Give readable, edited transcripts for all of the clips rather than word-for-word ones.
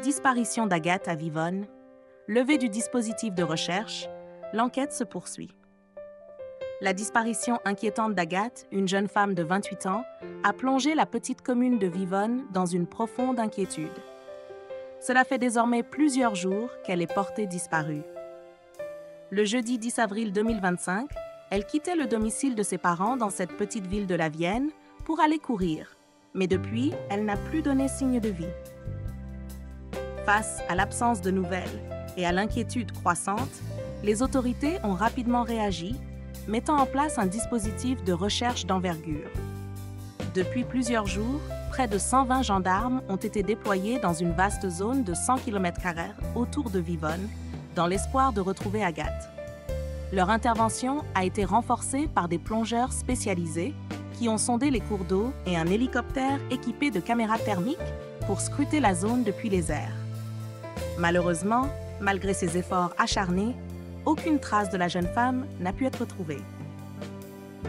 Disparition d'Agathe à Vivonne, levée du dispositif de recherche, l'enquête se poursuit. La disparition inquiétante d'Agathe, une jeune femme de 28 ans, a plongé la petite commune de Vivonne dans une profonde inquiétude. Cela fait désormais plusieurs jours qu'elle est portée disparue. Le jeudi 10 avril 2025, elle quittait le domicile de ses parents dans cette petite ville de la Vienne pour aller courir. Mais depuis, elle n'a plus donné signe de vie. Face à l'absence de nouvelles et à l'inquiétude croissante, les autorités ont rapidement réagi, mettant en place un dispositif de recherche d'envergure. Depuis plusieurs jours, près de 120 gendarmes ont été déployés dans une vaste zone de 100 km² autour de Vivonne, dans l'espoir de retrouver Agathe. Leur intervention a été renforcée par des plongeurs spécialisés qui ont sondé les cours d'eau et un hélicoptère équipé de caméras thermiques pour scruter la zone depuis les airs. Malheureusement, malgré ces efforts acharnés, aucune trace de la jeune femme n'a pu être trouvée.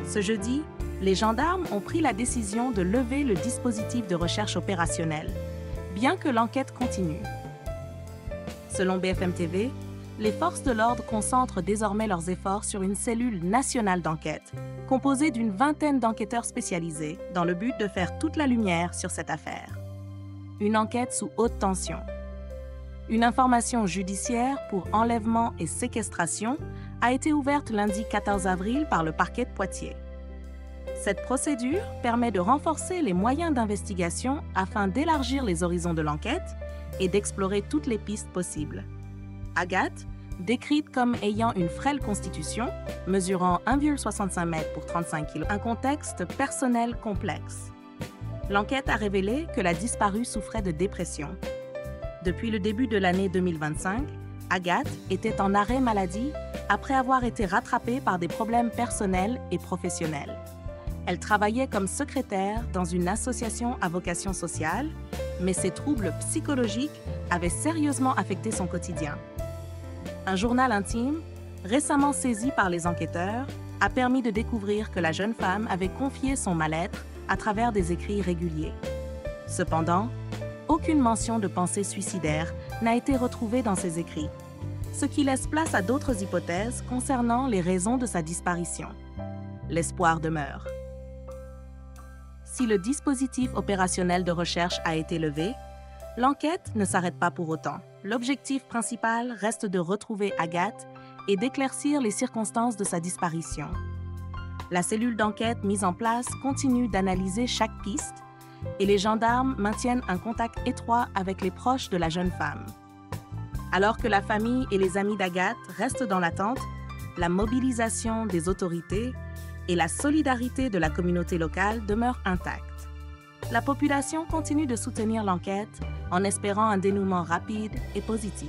Ce jeudi, les gendarmes ont pris la décision de lever le dispositif de recherche opérationnelle, bien que l'enquête continue. Selon BFM TV, les forces de l'ordre concentrent désormais leurs efforts sur une cellule nationale d'enquête, composée d'une vingtaine d'enquêteurs spécialisés, dans le but de faire toute la lumière sur cette affaire. Une enquête sous haute tension. Une information judiciaire pour enlèvement et séquestration a été ouverte lundi 14 avril par le parquet de Poitiers. Cette procédure permet de renforcer les moyens d'investigation afin d'élargir les horizons de l'enquête et d'explorer toutes les pistes possibles. Agathe, décrite comme ayant une frêle constitution, mesurant 1,65 m pour 35 kg, un contexte personnel complexe. L'enquête a révélé que la disparue souffrait de dépression. Depuis le début de l'année 2025, Agathe était en arrêt maladie après avoir été rattrapée par des problèmes personnels et professionnels. Elle travaillait comme secrétaire dans une association à vocation sociale, mais ses troubles psychologiques avaient sérieusement affecté son quotidien. Un journal intime, récemment saisi par les enquêteurs, a permis de découvrir que la jeune femme avait confié son mal-être à travers des écrits réguliers. Cependant, aucune mention de pensée suicidaire n'a été retrouvée dans ses écrits, ce qui laisse place à d'autres hypothèses concernant les raisons de sa disparition. L'espoir demeure. Si le dispositif opérationnel de recherche a été levé, l'enquête ne s'arrête pas pour autant. L'objectif principal reste de retrouver Agathe et d'éclaircir les circonstances de sa disparition. La cellule d'enquête mise en place continue d'analyser chaque piste et les gendarmes maintiennent un contact étroit avec les proches de la jeune femme. Alors que la famille et les amis d'Agathe restent dans l'attente, la mobilisation des autorités et la solidarité de la communauté locale demeurent intactes. La population continue de soutenir l'enquête en espérant un dénouement rapide et positif.